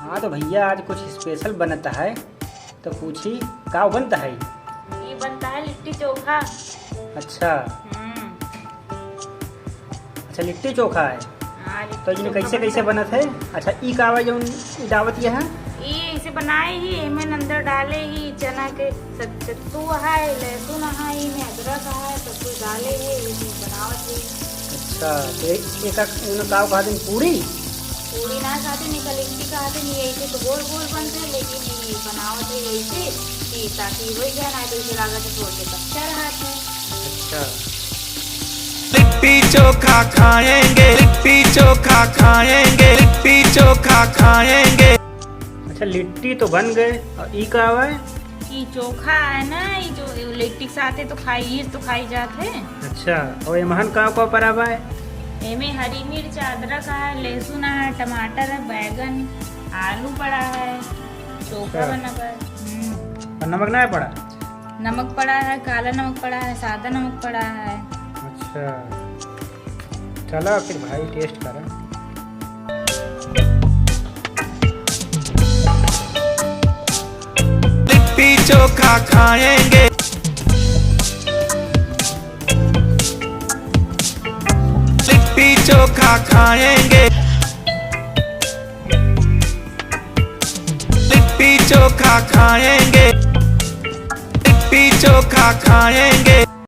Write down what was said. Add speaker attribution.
Speaker 1: हाँ तो भैया आज कुछ स्पेशल बनता है तो पूछी का बनता है।
Speaker 2: ये बनता है लिट्टी चोखा।
Speaker 1: अच्छा अच्छा लिट्टी चोखा है।
Speaker 2: हाँ,
Speaker 1: तो
Speaker 2: लिट्टी
Speaker 1: ये
Speaker 2: चोखा
Speaker 1: कैसे कैसे
Speaker 2: बनता
Speaker 1: बनत है। अच्छा ई का आवा जौन ई दावत ये है।
Speaker 2: ये इसे बनाए ही इनमें अंदर डाले ही चना के सत्तू है, लहसुन है, इनमें अदरक है, सब कुछ डाले है, ये बनावत है।
Speaker 1: अच्छा तो एक का खाते पूरी
Speaker 2: पूरी ना खाते निकल लिट्टी खाते नहीं, ऐसे तो गोल गोल बनते हैं, लेकिन ये बनावट है ऐसे कि ताकि हो जाए ना तो इसे लागत है थोड़े कच्चा रहता है।
Speaker 1: अच्छा
Speaker 3: लिट्टी चोखा खाएंगे, लिट्टी चोखा खाएंगे, लिट्टी चोखा खाएंगे।
Speaker 1: अच्छा लिट्टी तो बन गए और ई का आवा है।
Speaker 2: ये चोखा है ना, ये जो लिट्टी के साथ है तो खाई जाते हैं।
Speaker 1: अच्छा और एमहन का परावा है।
Speaker 2: इनमें हरी मिर्च, अदरक है, लहसुन है, टमाटर है, बैगन, आलू पड़ा है, चोखा
Speaker 1: अच्छा।
Speaker 2: बना है।
Speaker 1: और नमक ना पड़ा।
Speaker 2: नमक पड़ा है, काला नमक पड़ा है, सादा नमक पड़ा है।
Speaker 1: अच्छा चलो फिर भाई टेस्ट करा।
Speaker 3: लिट्टी चोखा खाएंगे, लिट्टी चोखा खाएंगे, लिट्टी चोखा खाएंगे, लिट्टी चोखा खाएंगे।